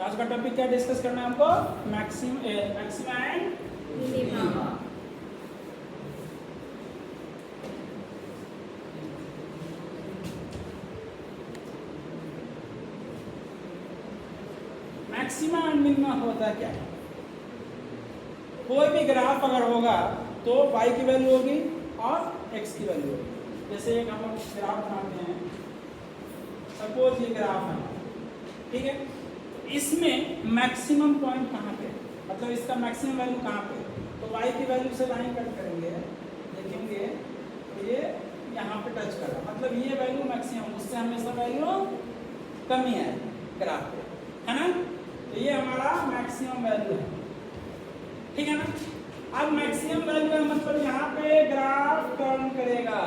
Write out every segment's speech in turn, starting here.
तो आज का टॉपिक क्या डिस्कस करना है हमको? Maxima and minima. Maxima and minima होता है क्या? कोई भी ग्राफ अगर होगा तो y की वैल्यू होगी और x की वैल्यू होगी। जैसे एक हम लोग ग्राफ बनाते हैं, सपोज ये ग्राफ है, ठीक है। इसमें मैक्सिमम पॉइंट कहाँ पे, मतलब इसका मैक्सिमम वैल्यू कहाँ पे? तो y की वैल्यू से लाइन कट करेंगे, देखेंगे तो ये यहाँ पे टच कर रहा, मतलब ये वैल्यू मैक्सिमम, उससे हमेशा वैल्यू कमी है ग्राफ पे, है ना। तो ये हमारा मैक्सिमम वैल्यू है, ठीक है ना। अब मैक्सिमम वैल्यू है मतलब यहाँ पे ग्राफ टर्न करेगा,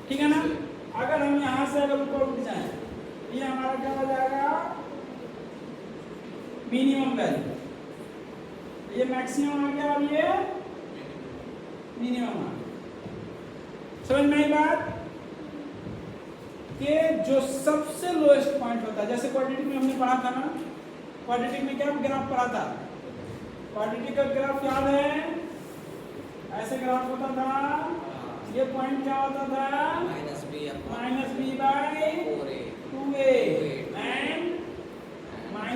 ठीक है ना। अगर हम यहाँ से अगर ऊपर उठ जाएं, ये हमारा क्या हो जाएगा? Minimum value. ये मैक्सिमम आ गया और ये मिनिमम आ गया। समझ में आई बात? कि जो सबसे लोएस्ट पॉइंट होता है, जैसे क्वाड्रेटिक में हमने पढ़ा था ना, क्वाड्रेटिक में क्या ग्राफ पढ़ा था? क्वाड्रेटिक का ग्राफ याद है? ऐसे ग्राफ होता था, ये पॉइंट क्या होता था? -b by 2a and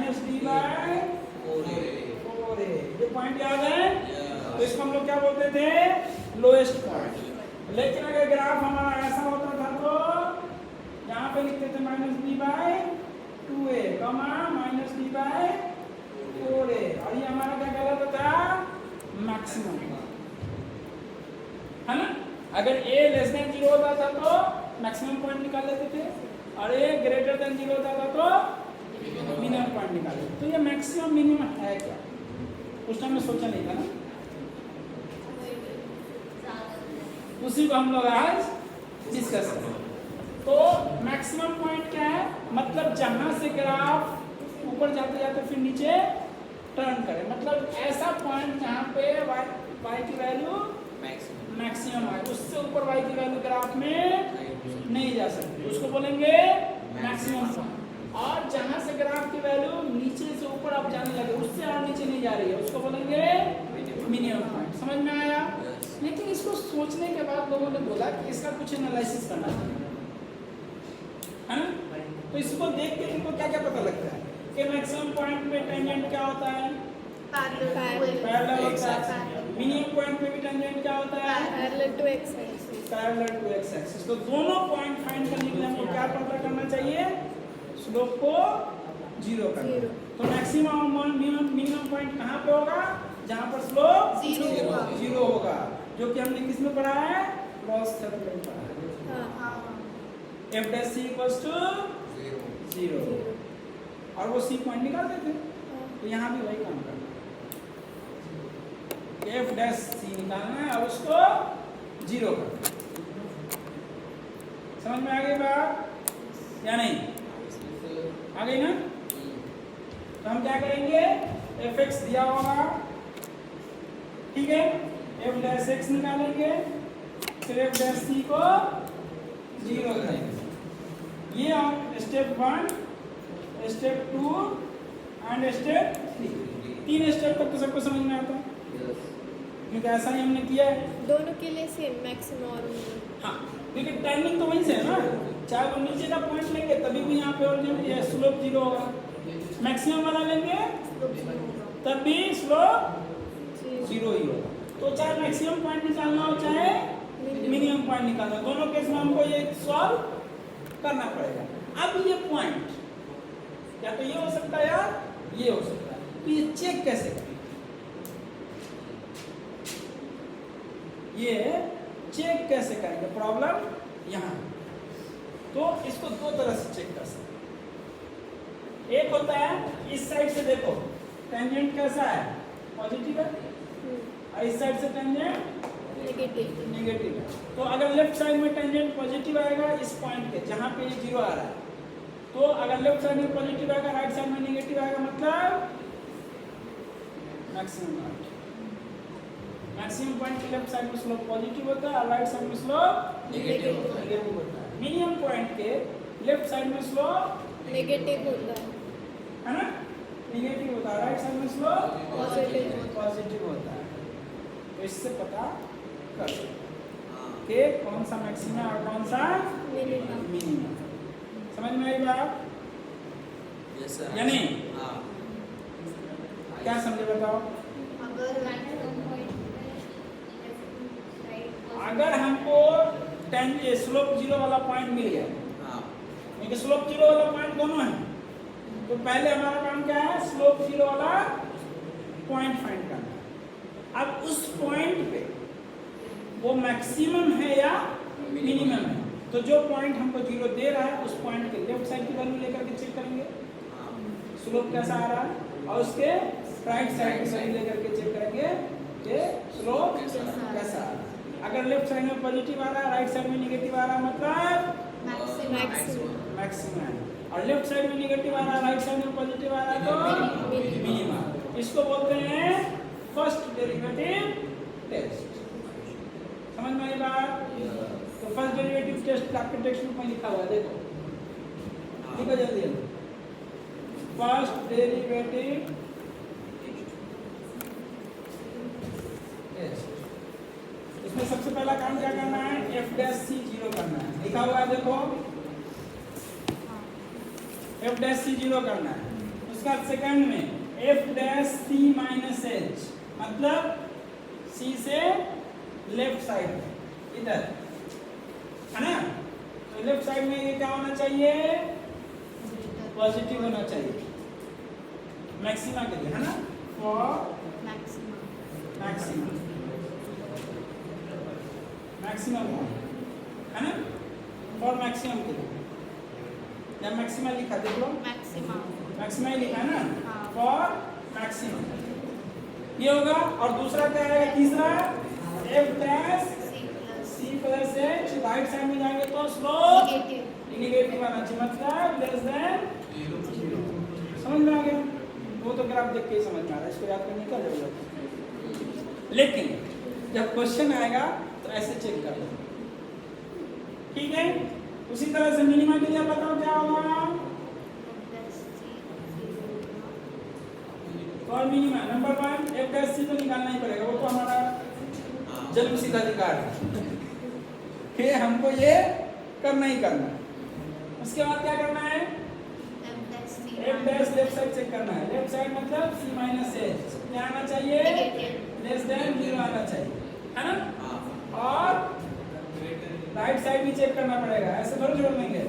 -d by 4a। ये पॉइंट याद है? तो इसको हम लोग क्या बोलते थे? Lowest point. लेकिन अगर ग्राफ हमारा ऐसा होता था तो यहाँ पे लिखते थे -b by 2a, -d by 4a, और ये हमारा क्या कहलाता था? मैक्सिमम, है ना। अगर a लेस देन 0 होता था तो मैक्सिमम पॉइंट निकाल लेते थे, और a ग्रेटर देन 0 होता था तो मिनिमम पॉइंट निकाल लेते। तो ये मैक्सिमम मिनिमम है क्या? उस टाइम में सोचा नहीं था ना, उसी को हम लोग आज डिस्कस करें। तो मैक्सिमम पॉइंट क्या है? मतलब जहां से ग्राफ ऊपर जाते जाते फिर नीचे टर्न करे, मतलब ऐसा पॉइंट जहां पे y की वैल्यू मैक्सिमम आए, उससे ऊपर y की वैल्यू ग्राफ में नहीं जा सकती, उसको बोलेंगे मैक्सिमम पॉइंट। और जहां से ग्राफ की वैल्यू नीचे से ऊपर आप जाने लगे, उससे और नीचे नहीं जा रही है, उसको बोलेंगे मिनिमम पॉइंट। समझ में आया? लेकिन इसको सोचने के बाद लोगों ने बोला कि इसका कुछ एनालिसिस करना चाहिए, है ना। तो इसको देख के तुमको क्या क्या पता लगता है कि मैक्सिमम पॉइंट पे टेंजेंट क्या होता है? पैरेलल होता है। मिनिमम पॉइंट पे भी टेंजेंट क्या होता है? Parallel to x axis. Parallel to x axis. तो दोनों पॉइंट फाइंड करने के लिए हमको क्या पता करना चाहिए? स्लोप को 0 करना। तो मैक्सिमम और मिनिमम पॉइंट कहाँ पे होगा? जहाँ पर स्लोप 0 होगा, जो कि हमने किस में पढ़ा है? लॉस थ्योरम में पढ़ा है। f dash c equals to 0, और वो c पॉइंट निकाल देते। तो यहाँ भी वही काम करना है, f dash c निकालना है और उसको 0 करना। समझ में आ गई बात या नहीं? आ गई ना? तो हम क्या करेंगे? fx दिया होगा, ठीक है, f dash x निकालेंगे, फिर f dash c को 0 करेंगे। ये हम step 1, step 2 and step 3 step तक तो सबको समझ में आता है, क्योंकि ऐसा ही हमने किया है दोनों के लिए सेम मैक्सिमम और मिनिमम। हाँ, क्योंकि टाइमिंग तो वहीं से है ना, चाहे वो नीचे का पॉइंट लेंगे तभी भी यहाँ पे और स्लोप 0 होगा, मैक्सिमम वाला लेंगे तब भी स्लोप 0 ही होगा। तो चाहे मैक्सिमम पॉइंट निकालना हो चाहे मिनिमम पॉइंट निकालना, दोनों केस में हमको ये सॉल्व करना पड़ेगा। अब ये पॉइंट या तो ये हो सकता है या ये हो सकता है, तो ये चेक कैसे करें? ये चेक कैसे करेंगे? प्रॉब्लम यहाँ, तो इसको दो तरह से चेक कर सकते। एक होता है इस साइड से, देखो टेंजेंट कैसा है? पॉजिटिव है, और इस साइड से टेंजेंट नेगेटिव है। तो अगर लेफ्ट साइड में टेंजेंट पॉजिटिव आएगा इस पॉइंट के जहां पे ये 0 आ रहा है, तो अगर लेफ्ट साइड में पॉजिटिव आएगा, राइट साइड में नेगेटिव आएगा, मतलब मैक्सिमम पॉइंट। मैक्सिमम पॉइंट के लेफ्ट साइड में स्लोप पॉजिटिव होता है और राइट साइड में स्लोप नेगेटिव होता है। मिनिमम पॉइंट के लेफ्ट साइड में स्लोप नेगेटिव होता है। है ना, निगेटिव होता है, राइट साइड में स्लोप पॉजिटिव होता है। तो इससे पता कर सकते कि कौन सा मैक्सिमा और कौन सा मिनिमम। समझ में आई बात? Yes sir. या नहीं? हाँ। क्या समझे बताओ? अगर हमको स्लोप 0 वाला पॉइंट मिल गया, हाँ। क्योंकि स्लोप 0 वाला पॉइंट दोनों है, तो पहले हमारा काम क्या है, स्लोप 0 वाला पॉइंट फाइंड करना। अब उस पॉइंट पे वो मैक्सिमम है या मिनिमम है, तो जो पॉइंट हमको 0 दे रहा है उस पॉइंट के लेफ्ट साइड की वैल्यू लेकर के चेक करेंगे स्लोप कैसा आ रहा है, और उसके राइट साइड की वैल्यू लेकर के चेक करेंगे कि स्लोप कैसा आ रहा है। अगर लेफ्ट साइड में पॉजिटिव आ रहा है, राइट साइड में नेगेटिव आ रहा है, मतलब मैक्सिमम है, और लेफ्ट साइड में नेगेटिव आ रहा है, राइट साइड में पॉजिटिव आ रहा है तो मिनिमम। इसको बोलते हैं फर्स्ट डेरिवेटिव टेस्ट। समझ में आई बात? तो फर्स्ट डेरिवेटिव टेस्ट आपके टेक्स्ट बुक में लिखा हुआ है, देखो लिखो जल्दी जल्दी। फर्स्ट डेरिवेटिव टेस्ट, इसमें सबसे पहला काम क्या करना है, f डैश c 0 करना है, लिखा हुआ है देखो, f डैश c 0 करना है। उसका सेकंड में f dash c minus h, मतलब c से लेफ्ट साइड इधर, है ना, तो लेफ्ट साइड में ये क्या होना चाहिए, पॉजिटिव होना चाहिए मैक्सिमा के लिए, है ना, फॉर मैक्सिमम है ना, फॉर मैक्सिमम के लिए या मैक्सिमा लिखा, देख लो मैक्सिमा ही लिखा है ना, फॉर मैक्सिमम ये होगा। और दूसरा क्या है, तीसरा f dash c plus h, right side में जाएंगे तो स्लोप नेगेटिव आना चाहिए, मतलब लेस देन 0। समझ में आ गया? वो तो ग्राफ देख के ही समझ में आ रहा है, इसको याद करने का जरूरत। लेकिन जब क्वेश्चन आएगा तो ऐसे चेक कर लो, ठीक है। उसी तरह से मिनिमम के लिए बताओ क्या होगा, और minimum number 1 f dash c तो निकालना ही पड़ेगा, वो तो हमारा जन्म सिद्ध अधिकार है कि हमको ये करना ही करना है। उसके बाद क्या करना है, f dash left side check करना है, लेफ्ट साइड मतलब c माइनस h क्या आना चाहिए, लेस देन 0 आना चाहिए, है ना, और राइट साइड भी चेक करना पड़ेगा, ऐसे थोड़ी जोड़ देंगे,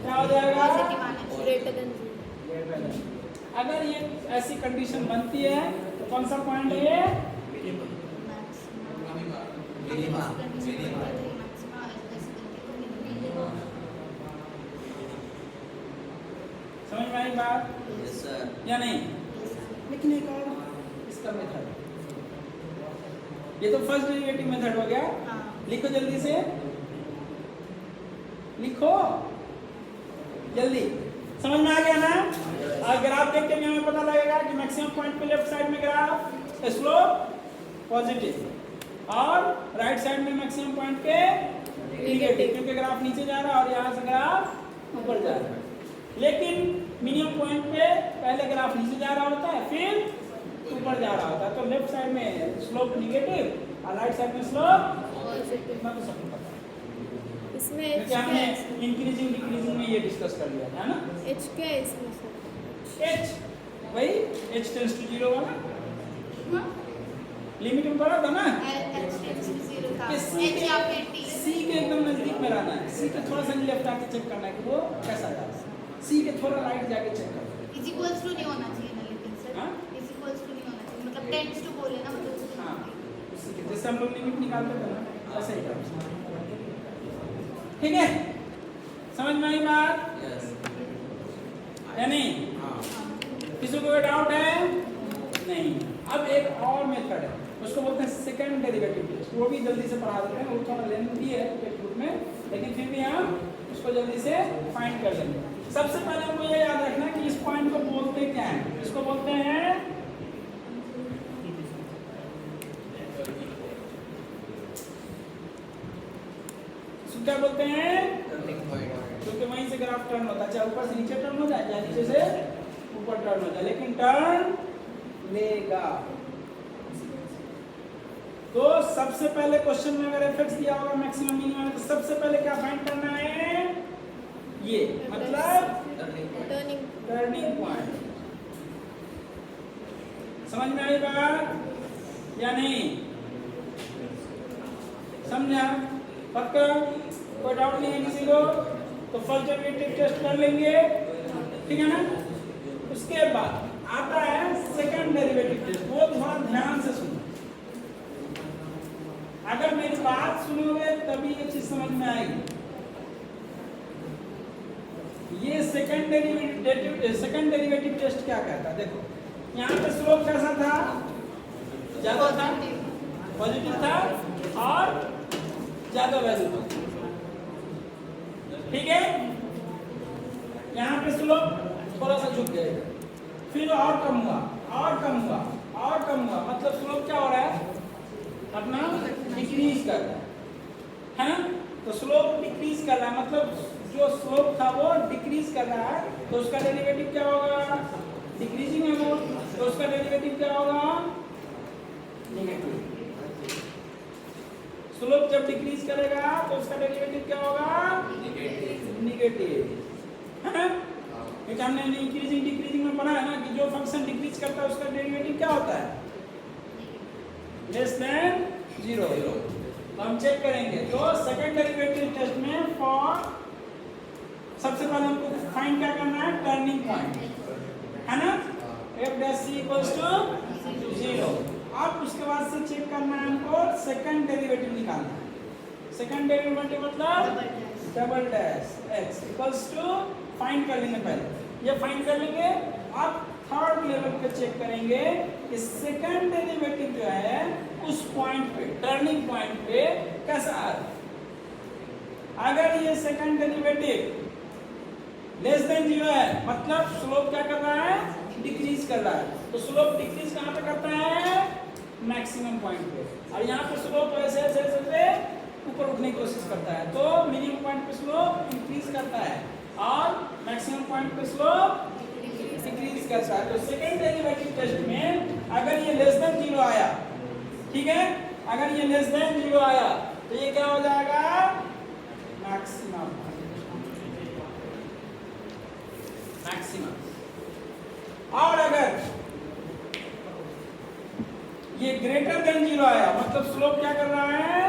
क्या हो जाएगा, ग्रेटर देन। अगर ये ऐसी कंडीशन बनती है तो कौन सा पॉइंट है ये, समझ में आई बात? Yes sir. या नहीं? लेकिन एक और इसका मेथड, ये तो फर्स्ट डेरिवेटिव मेथड हो गया, लिखो जल्दी से, लिखो जल्दी, समझ में आ गया ना? और ग्राफ देख के भी हमें पता लगेगा कि मैक्सिमम पॉइंट पे लेफ्ट साइड में ग्राफ स्लोप पॉजिटिव और राइट साइड में मैक्सिमम पॉइंट पे नेगेटिव, क्योंकि ग्राफ नीचे जा रहा है और यहाँ से ग्राफ ऊपर जा रहा है। लेकिन मिनिमम पॉइंट पे पहले ग्राफ नीचे जा रहा होता है, फिर ऊपर जा रहा होता है, तो लेफ्ट साइड में स्लोप नेगेटिव और राइट साइड में स्लोप पॉजिटिव, इतना तो सबको पता है। इसमें क्योंकि हमने इंक्रीजिंग डिक्रीजिंग में ये डिस्कस कर लिया था ना। h क्या है इसमें सर? h वही h टेंड्स टू 0 वाला लिमिट में पड़ा था ना, c के एकदम नजदीक में रहना है, c के थोड़ा सा लेफ्ट आके चेक करना है कि वो कैसा जा रहा है, c के थोड़ा राइट जाके चेक करना इज इक्वल्स टू नहीं होना चाहिए ना, लेकिन सर हाँ? इज इक्वल्स टू नहीं होना चाहिए, मतलब टेंड्स टू बोले ना, मतलब हाँ, उसी के जैसे हम लोग लिमिट निकालते थे ना, ऐसे ही करना, ठीक है, समझ में आई बात? यस। या नहीं? किसी को कोई डाउट है? नहीं। अब एक और मेथड है, उसको बोलते हैं सेकंड डेरिवेटिव टेस्ट, वो भी जल्दी से पढ़ा देते हैं, वो थोड़ा लेंथी है टेक्स्ट बुक में, लेकिन फिर भी हम उसको जल्दी से फाइंड कर लेंगे। सबसे पहले हमको ये याद रखना है कि इस पॉइंट को बोलते क्या है, इसको बोलते हैं क्या बोलते हैं, क्योंकि वहीं से ग्राफ टर्न होता है, चाहे ऊपर से नीचे टर्न हो जाए, चाहे नीचे से ऊपर टर्न हो जाए, लेकिन टर्न लेगा। तो सबसे पहले क्वेश्चन में अगर एफ दिया होगा मैक्सिमम मिनिमम, तो सबसे पहले क्या फाइंड करना है, ये मतलब टर्निंग टर्निंग पॉइंट। समझ में आई बात या नहीं? समझा? पक्का? कोई डाउट नहीं है किसी को? तो फर्स्ट डेरिवेटिव टेस्ट कर लेंगे, ठीक है ना? उसके बाद आता है सेकंड डेरिवेटिव टेस्ट। वो थोड़ा ध्यान से सुनो, अगर मेरी बात सुनोगे तभी ये चीज समझ में आएगी। ये सेकंड डेरिवेटिव टेस्ट क्या कहता है, देखो यहाँ पे स्लोप कैसा था, ज्यादा था, पॉजिटिव था और ज्यादा वैल्यू था, ठीक है? यहाँ पे स्लोप थोड़ा सा झुक जाएगा, फिर और कम हुआ और कम हुआ और कम हुआ, मतलब स्लोप क्या हो रहा है, अपना डिक्रीज कर रहा है ना? तो स्लोप डिक्रीज कर रहा है, मतलब जो स्लोप था वो डिक्रीज कर रहा है, तो उसका डेरिवेटिव क्या होगा, डिक्रीजिंग है वो, तो उसका डेरिवेटिव क्या होगा, नेगेटिव। स्लोप जब डिक्रीज करेगा तो उसका डेरिवेटिव क्या होगा, नेगेटिव, है ना? क्योंकि हमने इंक्रीजिंग डिक्रीजिंग में पढ़ा है ना कि जो फंक्शन डिक्रीज करता है उसका डेरिवेटिव क्या होता है, लेस देन 0। तो हम चेक करेंगे। तो सेकंड डेरिवेटिव टेस्ट में फॉर सबसे पहले हमको फाइंड क्या करना है, टर्निंग पॉइंट, है ना? f dash c equals to 0। अब उसके बाद से चेक करना है हमको सेकंड डेरिवेटिव निकालना है। सेकंड डेरिवेटिव मतलब double dash x equals to, find कर लेंगे पहले, ये फाइंड कर लेंगे। अब थर्ड लेवल पे चेक करेंगे कि सेकंड डेरिवेटिव जो है उस पॉइंट पे, टर्निंग पॉइंट पे कैसा आ रहा है। अगर ये सेकंड डेरिवेटिव लेस देन 0 है, मतलब स्लोप क्या कर रहा है, डिक्रीज कर रहा है। तो स्लोप डिक्रीज कहाँ पे करता है, मैक्सिमम पॉइंट पे, और यहाँ पे स्लोप ऐसे ऐसे ऐसे ऊपर उठने की कोशिश करता है। तो मिनिमम पॉइंट पे स्लोप इंक्रीज करता है और मैक्सिमम पॉइंट पे स्लोप डिक्रीज करता है। तो सेकंड डेरिवेटिव टेस्ट में अगर ये लेस देन 0 आया, ठीक है, अगर ये लेस देन 0 आया तो ये क्या हो जाएगा, मैक्सिमम। और अगर ये ग्रेटर देन 0 आया, मतलब स्लोप क्या कर रहा है,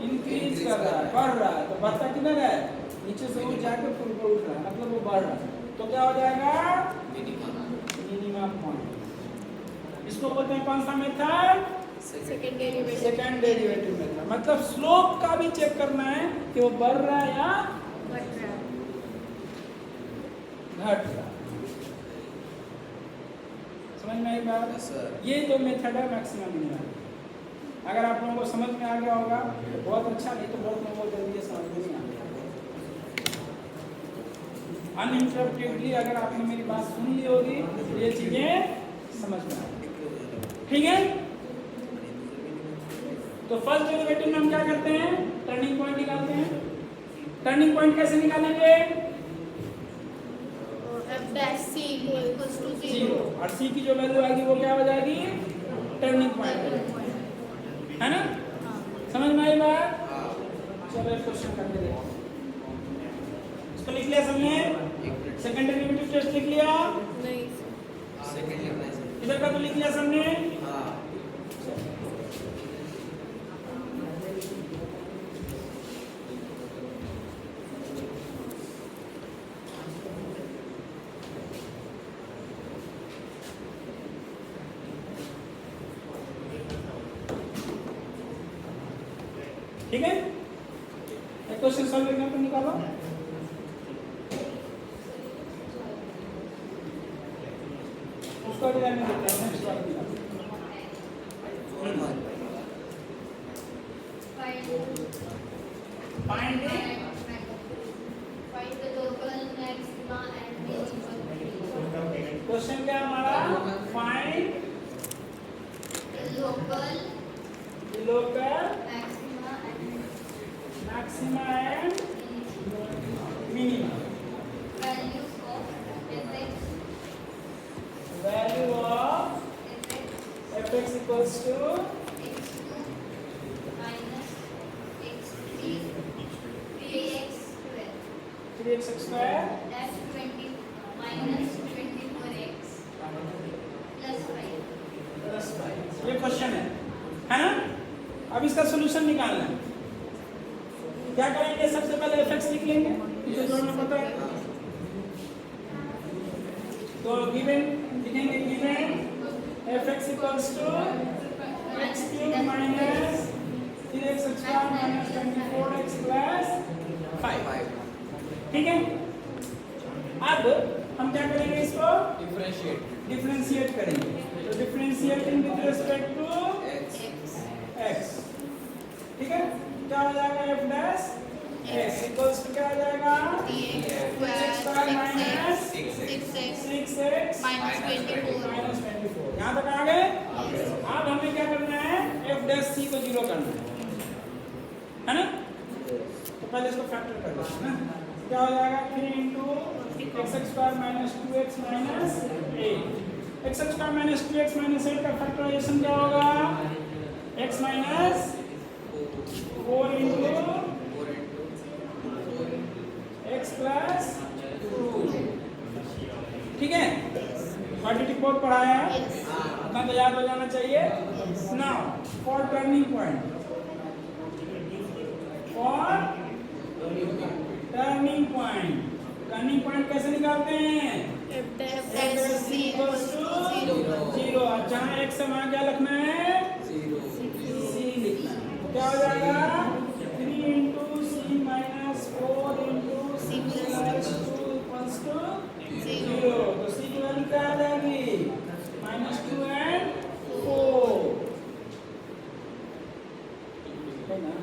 इंक्रीज कर रहा है, बढ़ रहा है। तो बढ़ता किधर है, नीचे से ऊपर जाकर फिर ऊपर उठ रहा है, मतलब वो बढ़ रहा है। तो क्या हो जाएगा, मिनिमम पॉइंट। इसको बोलते हैं कौन सा method, second derivative. Second derivative method. मतलब स्लोप का भी चेक करना है कि वो बढ़ रहा है या घट रहा है। घट रहा है। समझ में आई बात? Yes, sir. ये जो मेथड है मैक्सिमम मिनिमम, अगर आप लोगों को समझ में आ गया होगा तो बहुत अच्छा, नहीं तो बहुत लोगों को जल्दी समझ में नहीं आ गया। अनइंटरप्टेडली अगर आपने मेरी बात सुन ली होगी तो ये चीजें समझ में आ गई, ठीक है? तो फर्स्ट डेरिवेटिव में हम क्या करते हैं, टर्निंग पॉइंट निकालते हैं। टर्निंग पॉइंट कैसे निकालेंगे, f dash c equals to 0, 0। और c की जो वैल्यू आएगी वो क्या हो जाएगी, टर्निंग पॉइंट, है ना? समझ में आई बात? चलो क्वेश्चन करके देखो। इसको लिख लिया सबने, सेकंड डेरिवेटिव टेस्ट लिख लिया, नहीं सेकंड लिखना है सर। इधर का तो लिख लिया सबने। हाँ। ठीक है, एक क्वेश्चन सॉल्व एग्जांपल निकालो। उसको भी रहने देते हैं, नेक्स्ट वाला निकालो। फाइंड क्वेश्चन क्या हमारा, find local maxima and minima equals to x2 minus x3 3x12 3x square dash 20 minus 24x plus 5. Plus 5। ये क्वेश्चन है ना? अब इसका सॉल्यूशन निकालना है। क्या करेंगे? सबसे पहले fx लिख लेंगे, इसे जोड़ना पता है। तो गिवन लिखेंगे, given fx equals to x cube minus 3x square minus 24x plus 5। ठीक है? अब हम क्या करेंगे? इसको डिफरेंशिएट करेंगे। तो differentiating with respect to x, ठीक है? क्या हो जाएगा? f dash x equals to क्या हो जाएगा? 3x square minus 6x minus 24. Minus 24। यहाँ तक आ गए? अब हमें क्या करना है? f डैश c को 0 करना है ना? तो पहले इसको फैक्टर कर लेते हैं ना। क्या हो जाएगा? 3 into x square minus 2x minus 8। x square minus 2x minus 8 का फैक्टराइजेशन क्या होगा? x minus 4 into x plus 2। ठीक है? क्वाड्रेटिक पोल पढ़ाया है, इतना तो याद हो जाना चाहिए। Now for turning point, turning point कैसे निकालते हैं? F dash F c equals to 0। अब जहाँ x है वहाँ क्या लिखना है? c लिखना है। तो क्या हो जाएगा? 3 into c minus 4 into c plus 2 equals to 0। तो c की वैल्यू क्या आ जाएगी? -2 and 4। है ना?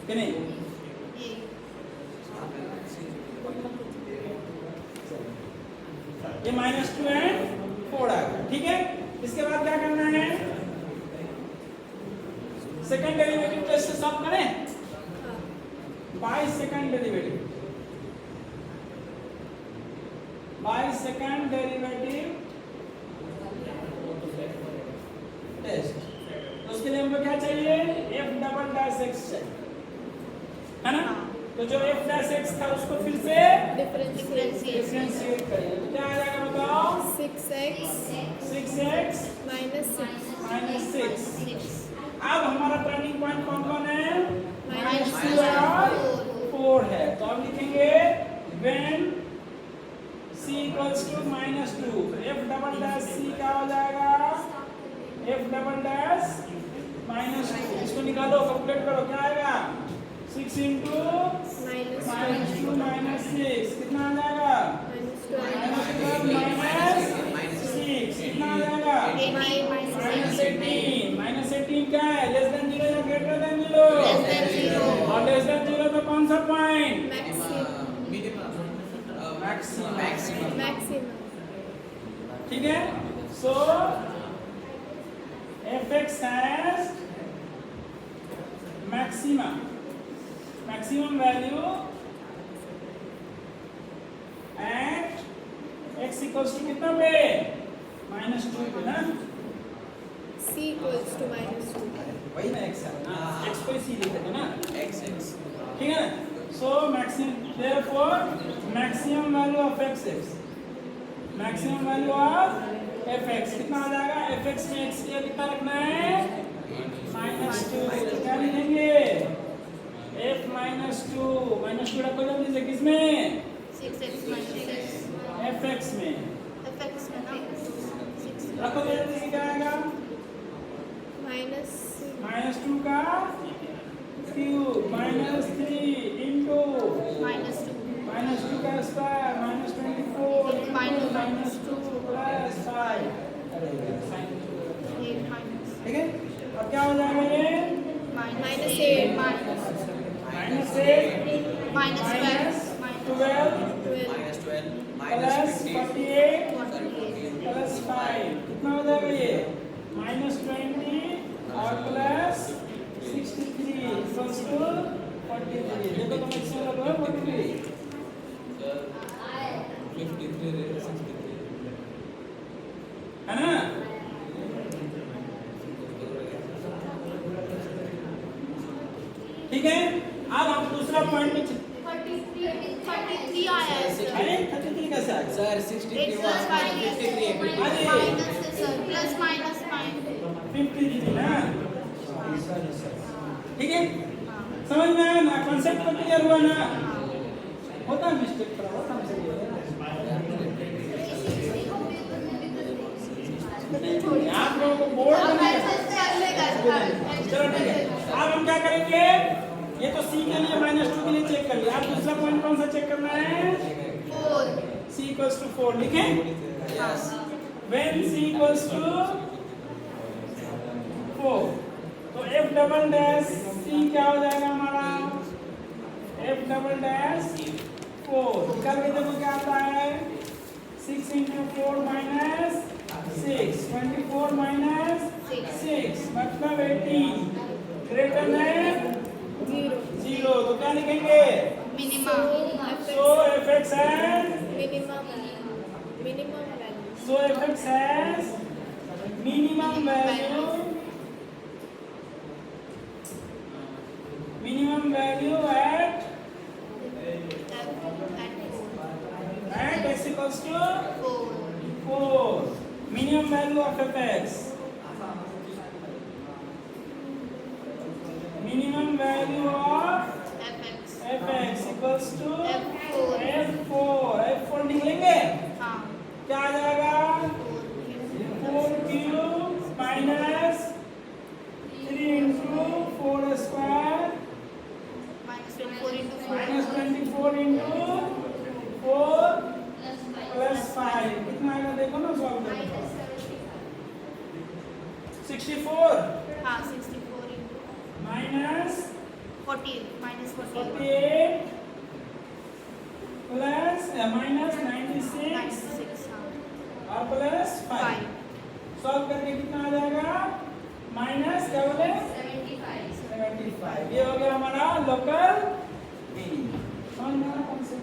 कि नहीं? ये -2 and 4 आ गया। ठीक है? इसके बाद क्या करना है? सेकंड डेरिवेटिव टेस्ट से सॉल्व करें। By second derivative test. तो उसके लिए हमको क्या चाहिए? f डबल डैश x चाहिए, है ना? तो जो f डैश x था उसको फिर से डिफरेंशिएट करेंगे। तो क्या आ जाएगा बताओ? 6x minus 6 अब हमारा टर्निंग पॉइंट कौन कौन है? -2 और 4 है। तो अब लिखेंगे when c equals to -2, f double dash c क्या हो जाएगा? f double dash -2। इसको निकालो, कैलकुलेट करो, क्या आएगा? 6 into -2 minus 6 कितना आ जाएगा? -12 minus 6 कितना आ जाएगा? -18 क्या है? लेस देन 0 या ग्रेटर देन 0? और लेस देन 0 तो कौन सा पॉइंट? मैक्सिमम। ठीक है? सो fx has maximum value at x equals to कितना पे? -2 पे ना? c equals to -2 वही ना x है ना? x को c लिखते थे ना? x ठीक है ना? So therefore maximum value of fx, maximum value of fx कितना आ जाएगा? fx में x के लिए कितना रखना है? -2। क्या लिखेंगे? f -2 रखो जल्दी से। किसमें? 6x minus 6 fx में fx में ना 6 रखो जल्दी से। क्या आएगा? -2 का क्यूब -3 into -2 का स्क्वायर -24 -2 प्लस 5। ठीक है? अब क्या हो जाएगा ये? -8 -8 minus 12 12 प्लस 48 प्लस 5 कितना हो जाएगा ये? -20 और प्लस 63 इक्वल्स टू 43। देखो तो मैक्सिमम वैल्यू है 43, है ना? अब हम दूसरा पॉइंट में 33 आया है सर। अरे 33 कैसे आ गया? Sir, 63 X was plus y 53 अरे माइनस है सर, प्लस माइनस माइनस। 53 ना, ठीक है, समझ में आया ना, कॉन्सेप्ट तो क्लियर हुआ ना? होता है मिस्टेक थोड़ा बहुत हमसे ये नहीं, आप लोगों को बोर्ड अब बनाएगा। ऐसे कर लेगा इसका। चलो ठीक है, अब हम क्या करेंगे, ये तो c के लिए -2 के लिए चेक कर लिया, अब दूसरा पॉइंट कौन सा चेक करना है? 4 c equals to 4 लिखें, Yes. when c equals to 4 तो f डबल डैश c क्या हो जाएगा हमारा? f डबल डैश 4 निकाल के देखो क्या आता है? 6 into 4 minus 6 24 minus 6 मतलब 18 ग्रेटर देन 0 तो क्या लिखेंगे? Minimum. so fx has minimum value. so fx has minimum value at x equals to 4 minimum value of fx minimum value of fx equals to f4 निकलेंगे हाँ क्या आ जाएगा 4 cube minus 3 into 4 square minus 24 into 4 minus 24 into 4 plus 5 कितना आएगा देखो ना solve करो 64 हाँ 64 into minus 40 minus 40 48 plus minus 96 96 हाँ और प्लस 5 5 सॉल्व करके कितना आ जाएगा माइनस क्या बोले 75 ये हो गया हमारा लोकल मीन समझ में आया कौन से